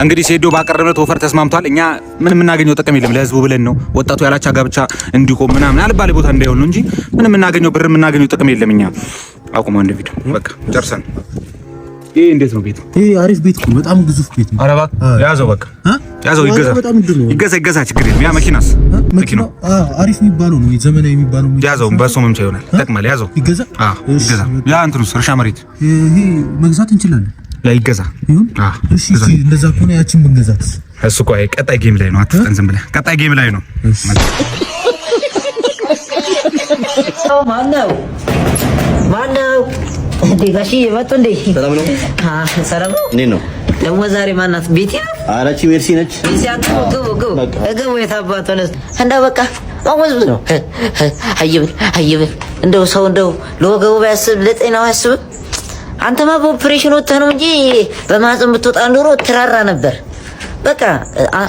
እንግዲህ ሴዶ ባቀረበለት ኦፈር ተስማምቷል። እኛ ምን የምናገኘው ጥቅም የለም። ለህዝቡ ብለን ነው ወጣቱ ያላቻ ጋብቻ እንዲቆም ምናምን አልባሌ ቦታ እንዳይሆን ነው እንጂ ምን የምናገኘው ብር የምናገኘው ጥቅም የለም። እኛ አቁመው እንደ ቪዲዮ በቃ ጨርሰን። ይሄ እንዴት ነው ቤቱ? ይሄ አሪፍ ቤት ነው። በጣም ግዙፍ ቤት ነው። ኧረ እባክህ ያዘው፣ በቃ ያዘው። ይገዛ ችግር የለም። ያ መኪናስ መኪናው አሪፍ የሚባለው ነው፣ ዘመናዊ የሚባለው ነው። ያዘው፣ በሱ መምቻ ይሆናል። ይጠቅማል። ያዘው፣ ይገዛ። ይገዛ። ያ እንትኑስ እርሻ መሬት ይሄ መግዛት እንችላለን። ያ ይገዛ። እሺ፣ እንደዛ ከሆነ ያችን ብንገዛት። እሱ ቆይ ቀጣይ ጌም ላይ ነው። አትፍጠን፣ ዝም ብለህ ቀጣይ ጌም ላይ ነው። ማነው እንዴ? ጋሺ መጡ እንዴ? ሰላም ነው? ሰላም ነው። እንዴ ነው ደግሞ ዛሬ ማናት? ቤቲ ነው? አራቺ ሜርሲ ነች። ይሳቱ ገው የታባቱ ነስ እንዳ በቃ አወዝ ነው። አይብል እንደው ሰው እንደው ለወገቡ ባያስብ ለጤናው ያስብ። አንተማ በኦፕሬሽን ወጥተህ ነው እንጂ በማህፀን ብትወጣ ኑሮ ትራራ ነበር። በቃ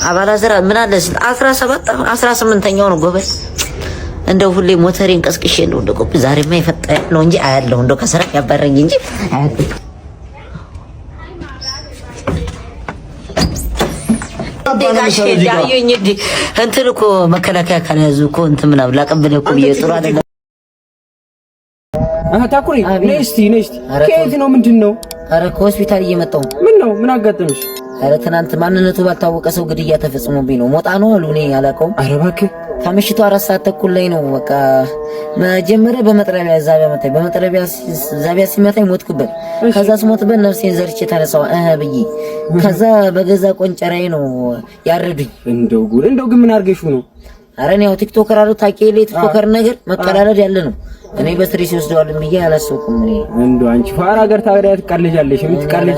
አባላዘራ ምን አለ 17 18ኛው ነው ጎበዝ። እንደው ሁሌ ሞተሬን ቀስቅሼ ነው እንደቆብ ዛሬማ ይፈጣ ነው እንጂ አያለሁ እንደው ከሰራ ያባረኝ እንጂ አያለሁ። ደጋሽ ዳዩኝ እንጂ እንትን እኮ መከላከያ ካልያዙ እኮ እንትን ምናምን ላቀበለ እኮ የጥሩ አይደለም። ታኩሪ ነስቲ ከየት ነው? ምንድነው? ኧረ ከሆስፒታል እየመጣሁ። ምን ነው? ምን አጋጠመሽ? ኧረ ትናንት ማንነቱ ባልታወቀ ሰው ግድያ ተፈጽሞብኝ ነው። ሞጣ ነው አሉ። እኔ አላውቀውም። ኧረ እባክህ ከምሽቱ 4 ሰዓት ተኩል ላይ ነው። በቃ መጀመሪያ በመጥረቢያ ዛቢያ ሲመታኝ ሞትኩበት። ከዛ ስሞትበት ነፍሴን ዘርቼ ተነሳው ብዬ ከዛ በገዛ ቆንጨራዬ ነው ያረዱኝ። እንደው ግን ምን አርገሽው ነው? ኧረ እኔ ያው ቲክቶከር አሉ ታውቂው፣ ቲክቶከር ነገር መቀላለድ ያለ ነው። እኔ በስትሬስ ይወስደዋል ብዬ አላሰብኩም። እኔ እንደው አንቺ ፋራ ሀገር ታዲያ ትቀልጃለሽ። የምትቀልጅ